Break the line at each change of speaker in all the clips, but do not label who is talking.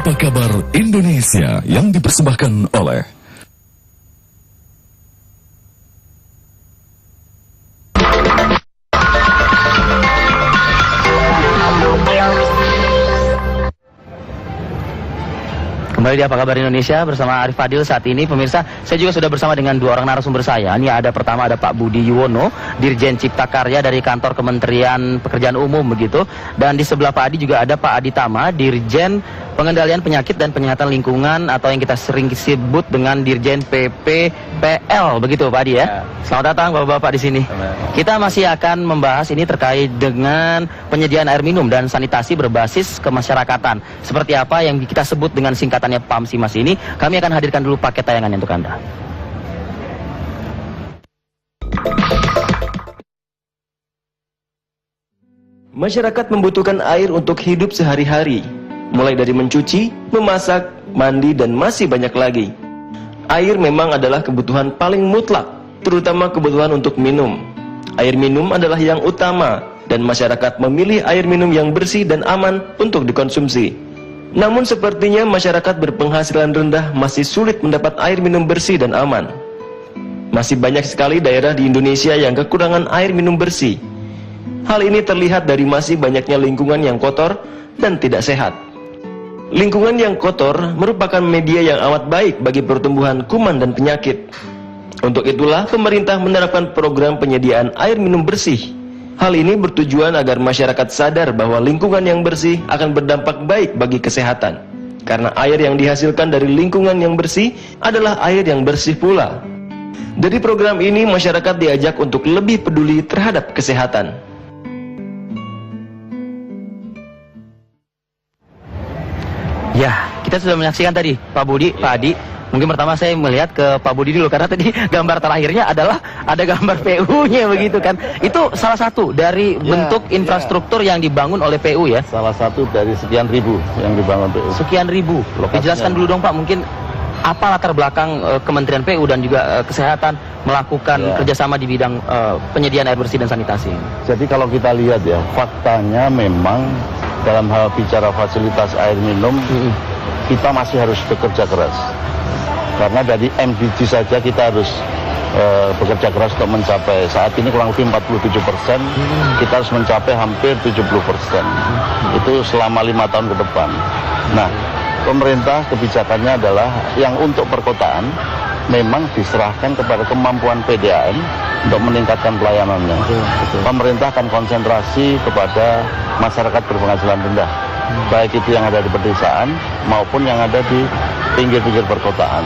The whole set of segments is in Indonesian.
Apa kabar Indonesia yang dipersembahkan oleh
Kembali di Apa Kabar Indonesia bersama Arif Fadil saat ini. Pemirsa, saya juga sudah bersama dengan dua orang narasumber saya. Ini pertama ada Pak Budi Yuwono, Dirjen Cipta Karya dari Kantor Kementerian Pekerjaan Umum begitu. Dan di sebelah Pak Adi juga ada Pak Adi Tama, Dirjen Pengendalian Penyakit dan Penyihatan Lingkungan atau yang kita sering sebut dengan Dirjen PPPL begitu Pak Adi ya. Selamat datang Bapak-bapak di sini. Kita masih akan membahas ini terkait dengan penyediaan air minum dan sanitasi berbasis kemasyarakatan. Seperti apa yang kita sebut dengan singkatan PAMSIMAS ini, kami akan hadirkan dulu paket tayangannya untuk Anda.
Masyarakat membutuhkan air untuk hidup sehari-hari, mulai dari mencuci, memasak, mandi, dan masih banyak lagi. Air memang adalah kebutuhan paling mutlak, terutama kebutuhan untuk minum. Air minum adalah yang utama, dan masyarakat memilih air minum yang bersih dan aman untuk dikonsumsi. Namun sepertinya masyarakat berpenghasilan rendah masih sulit mendapat air minum bersih dan aman. Masih banyak sekali daerah di Indonesia yang kekurangan air minum bersih. Hal ini terlihat dari masih banyaknya lingkungan yang kotor dan tidak sehat. Lingkungan yang kotor merupakan media yang amat baik bagi pertumbuhan kuman dan penyakit. Untuk itulah pemerintah menerapkan program penyediaan air minum bersih. Hal ini bertujuan agar masyarakat sadar bahwa lingkungan yang bersih akan berdampak baik bagi kesehatan. Karena air yang dihasilkan dari lingkungan yang bersih adalah air yang bersih pula. Dari program ini masyarakat diajak untuk lebih peduli terhadap kesehatan.
Ya, kita sudah menyaksikan tadi Pak Budi, Pak Adi. Mungkin pertama saya melihat ke Pak Budi dulu, karena tadi gambar terakhirnya adalah ada gambar PU-nya begitu kan. Itu salah satu dari bentuk infrastruktur yang dibangun oleh PU ya?
Salah satu dari sekian ribu yang dibangun PU.
Sekian ribu. Dijelaskan dulu dong Pak, mungkin apa latar belakang Kementerian PU dan juga Kesehatan melakukan kerjasama di bidang penyediaan air bersih dan sanitasi.
Jadi kalau kita lihat ya, faktanya memang dalam hal bicara fasilitas air minum, kita masih harus bekerja keras. Karena dari MDG saja kita harus bekerja keras untuk mencapai, saat ini kurang lebih 47%, kita harus mencapai hampir 70%. Itu selama 5 tahun ke depan. Nah, pemerintah kebijakannya adalah yang untuk perkotaan memang diserahkan kepada kemampuan PDAM untuk meningkatkan pelayanannya. Pemerintah akan konsentrasi kepada masyarakat berpenghasilan rendah, baik itu yang ada di pedesaan maupun yang ada di pinggir-pinggir perkotaan.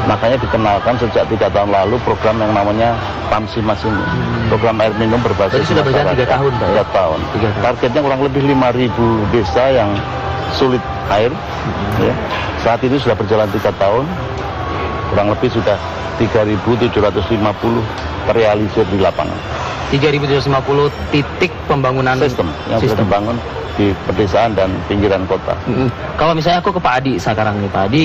Makanya dikenalkan sejak 3 tahun lalu program yang namanya PAMSIMAS ini, program air minum berbasis
sudah berjalan 3 tahun Pak ya?
3 tahun. Targetnya kurang lebih 5.000 desa yang sulit air ya. Saat ini sudah berjalan 3 tahun, kurang lebih sudah 3.750 terrealisir di lapangan.
3.750 titik pembangunan
sistem yang sudah dibangun di pedesaan dan pinggiran kota.
Kalau misalnya aku ke Pak Adi sekarang nih Pak Adi,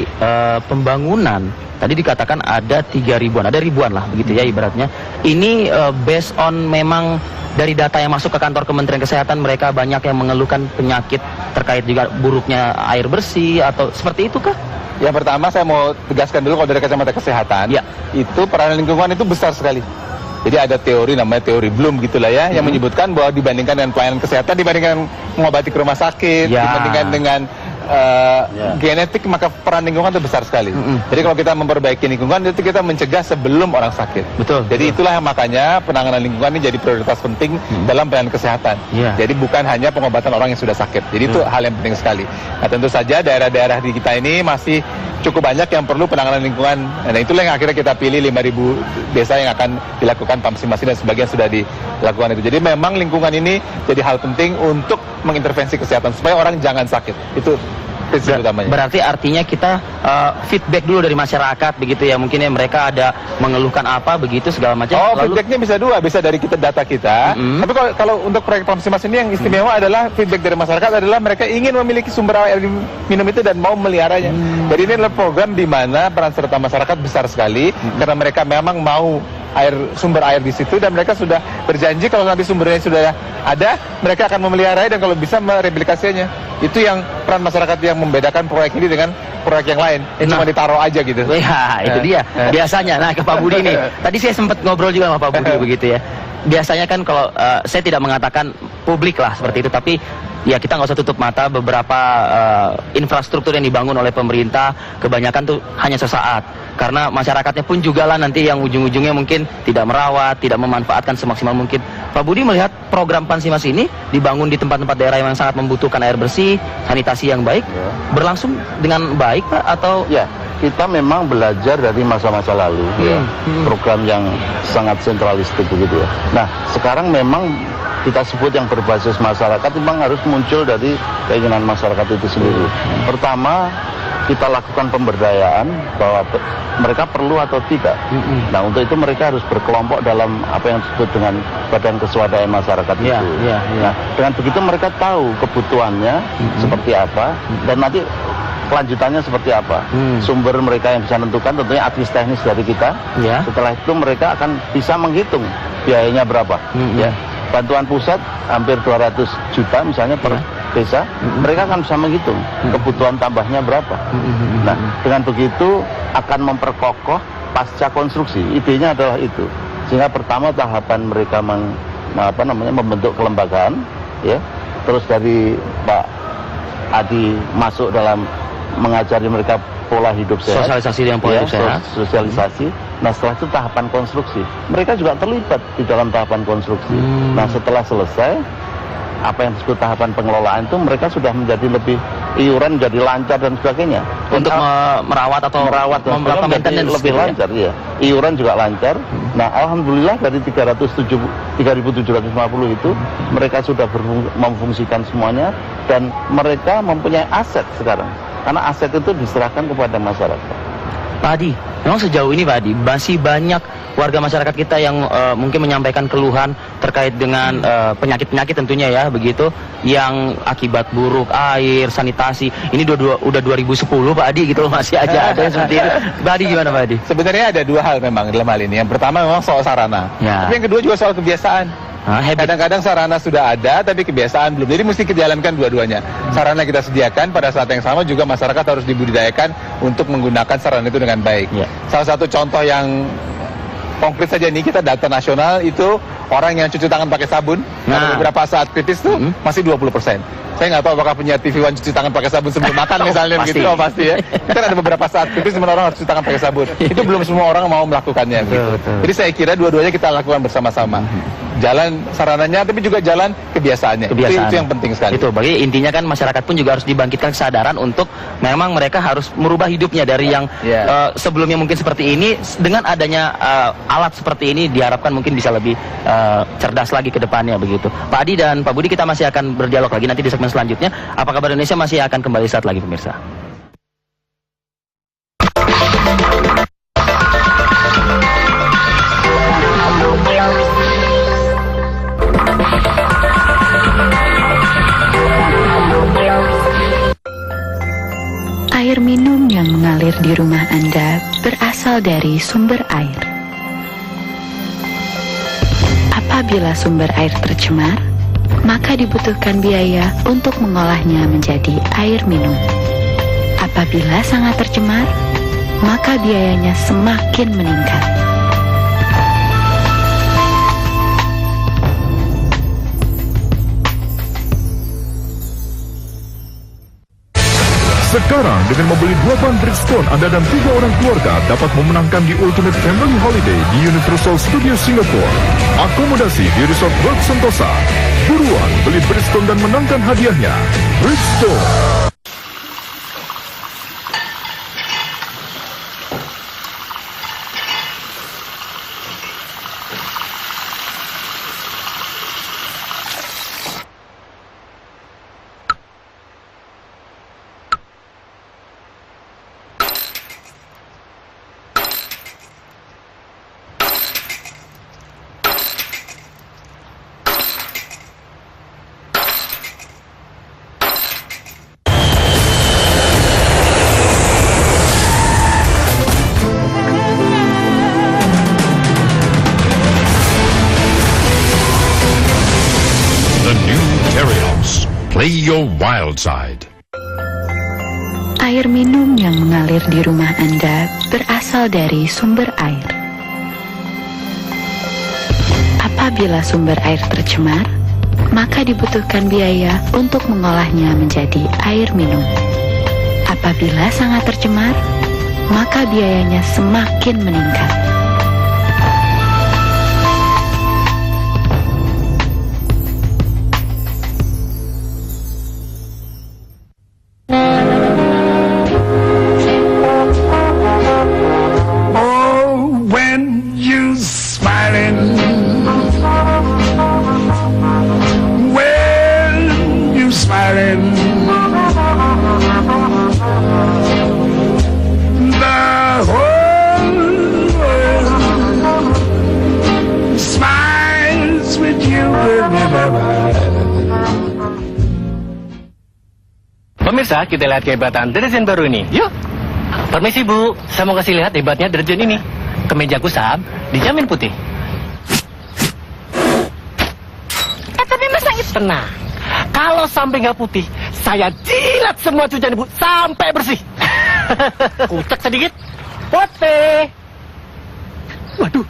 pembangunan tadi dikatakan ada 3.000-an, ada ribuan lah begitu ya ibaratnya. Ini based on memang dari data yang masuk ke kantor Kementerian Kesehatan, mereka banyak yang mengeluhkan penyakit terkait juga buruknya air bersih atau seperti itu kah?
Yang pertama saya mau tegaskan dulu kalau dari kacamata kesehatan, itu peranan lingkungan itu besar sekali. Jadi ada teori namanya teori Bloom gitulah ya, yang menyebutkan bahwa dibandingkan dengan pelayanan kesehatan, dibandingkan mengobati ke rumah sakit, dibandingkan dengan genetik, maka peran lingkungan itu besar sekali. Jadi kalau kita memperbaiki lingkungan, itu kita mencegah sebelum orang sakit.
Betul.
Jadi itulah yang makanya penanganan lingkungan ini jadi prioritas penting dalam pelayanan kesehatan. Jadi bukan hanya pengobatan orang yang sudah sakit. Jadi itu hal yang penting sekali. Nah tentu saja daerah-daerah di kita ini masih cukup banyak yang perlu penanganan lingkungan. Nah itulah yang akhirnya kita pilih 5.000 desa yang akan dilakukan PAMSIMAS dan sebagian sudah dilakukan itu. Jadi memang lingkungan ini jadi hal penting untuk mengintervensi kesehatan supaya orang jangan sakit. Itu prinsip utamanya.
Berarti artinya kita feedback dulu dari masyarakat begitu ya, mungkin ya mereka ada mengeluhkan apa begitu segala macam.
Feedbacknya bisa dua, bisa dari kita data kita. Tapi kalau untuk proyek PAMSIMAS ini yang istimewa adalah feedback dari masyarakat adalah mereka ingin memiliki sumber air minum itu dan mau meliharanya. Jadi ini adalah program di mana peran serta masyarakat besar sekali karena mereka memang mau sumber air di situ dan mereka sudah berjanji kalau nanti sumbernya sudah ada, mereka akan memeliharanya dan kalau bisa mereplikasinya. Itu yang peran masyarakat yang membedakan proyek ini dengan proyek yang lain yang cuma ditaruh aja gitu.
Ya, itu dia. Biasanya, nah ke Pak Budi nih. Tadi saya sempat ngobrol juga sama Pak Budi begitu ya. Biasanya kan kalau saya tidak mengatakan publik lah seperti itu, tapi ya kita nggak usah tutup mata, beberapa infrastruktur yang dibangun oleh pemerintah kebanyakan tuh hanya sesaat, karena masyarakatnya pun juga lah nanti yang ujung-ujungnya mungkin tidak merawat, tidak memanfaatkan semaksimal mungkin. Pak Budi melihat program Pansimas ini dibangun di tempat-tempat daerah yang sangat membutuhkan air bersih, sanitasi yang baik, berlangsung dengan baik Pak, atau?
Ya, kita memang belajar dari masa-masa lalu, program yang sangat sentralistik begitu ya. Nah, sekarang memang kita sebut yang berbasis masyarakat memang harus muncul dari keinginan masyarakat itu sendiri. Pertama, kita lakukan pemberdayaan bahwa mereka perlu atau tidak. Nah, untuk itu mereka harus berkelompok dalam apa yang disebut dengan badan keswadayaan masyarakat itu. Nah, dengan begitu mereka tahu kebutuhannya seperti apa dan nanti kelanjutannya seperti apa. Sumber mereka yang bisa menentukan tentunya advis teknis dari kita. Setelah itu mereka akan bisa menghitung biayanya berapa. Bantuan pusat hampir 200 juta misalnya per desa, mereka akan bisa menghitung kebutuhan tambahnya berapa. Nah, dengan begitu akan memperkokoh pasca konstruksi. Idenya adalah itu. Sehingga pertama tahapan mereka membentuk kelembagaan, ya. Terus dari Pak Adi masuk dalam mengajari mereka pola hidup sehat,
sosialisasi dengan pola hidup sehat,
sosialisasi. Nah, setelah itu tahapan konstruksi, mereka juga terlibat di dalam tahapan konstruksi. Nah, setelah selesai apa yang disebut tahapan pengelolaan itu, mereka sudah menjadi lebih iuran menjadi lancar dan sebagainya.
Untuk merawat atau
dan maintenance lebih lancar, ya. Iuran juga lancar. Nah, alhamdulillah dari 3.750 itu mereka sudah memfungsikan semuanya dan mereka mempunyai aset sekarang. Karena aset itu diserahkan kepada masyarakat.
Pak Adi, memang sejauh ini Pak Adi, masih banyak warga masyarakat kita yang mungkin menyampaikan keluhan terkait dengan penyakit-penyakit tentunya ya, begitu, yang akibat buruk air, sanitasi. Ini udah 2010 Pak Adi gitu loh, masih aja ada yang seperti itu. Pak Adi gimana Pak Adi?
Sebenarnya ada dua hal memang dalam hal ini. Yang pertama memang soal sarana, tapi yang kedua juga soal kebiasaan. Kadang-kadang sarana sudah ada, tapi kebiasaan belum. Jadi mesti dijalankan dua-duanya. Sarana kita sediakan, pada saat yang sama juga masyarakat harus dibudidayakan untuk menggunakan sarana itu dengan baik. Salah satu contoh yang konkret saja nih, kita data nasional itu orang yang cuci tangan pakai sabun, ada beberapa saat kritis tuh masih 20%. Saya nggak tahu apakah punya TV One cuci tangan pakai sabun sebelum makan misalnya begitu, pasti ya. Kan ada beberapa saat kritis dimana orang harus cuci tangan pakai sabun. Itu belum semua orang mau melakukannya. Betul. Jadi saya kira dua-duanya kita lakukan bersama-sama. Jalan sarananya, tapi juga jalan kebiasaannya. Itu yang penting sekali.
Itu bagi intinya kan masyarakat pun juga harus dibangkitkan kesadaran untuk memang mereka harus merubah hidupnya dari yang sebelumnya mungkin seperti ini, dengan adanya alat seperti ini diharapkan mungkin bisa lebih cerdas lagi ke depannya begitu. Pak Adi dan Pak Budi, kita masih akan berdialog lagi nanti di segmen selanjutnya. Apa Kabar Indonesia masih akan kembali saat lagi pemirsa.
Air minum yang mengalir di rumah Anda berasal dari sumber air. Apabila sumber air tercemar, maka dibutuhkan biaya untuk mengolahnya menjadi air minum. Apabila sangat tercemar, maka biayanya semakin meningkat.
Sekarang dengan membeli 2 ban Bridgestone, Anda dan 3 orang keluarga dapat memenangkan di Ultimate Family Holiday di Universal Studios Singapore. Akomodasi di Resort World Sentosa. Buruan beli Bridgestone dan menangkan hadiahnya. Bridgestone.
Play your wild side.
Air minum yang mengalir di rumah Anda berasal dari sumber air. Apabila sumber air tercemar, maka dibutuhkan biaya untuk mengolahnya menjadi air minum. Apabila sangat tercemar, maka biayanya semakin meningkat.
Pemirsa, kita lihat kehebatan deterjen baru ini. Yuk. Permisi Bu, saya mau kasih lihat hebatnya deterjen ini. Kemeja kusam, dijamin putih.
Tapi Mas Sangit,
Tenang, kalau sampai nggak putih, saya jilat semua cucian Ibu sampai bersih. Kucek sedikit, putih. Waduh,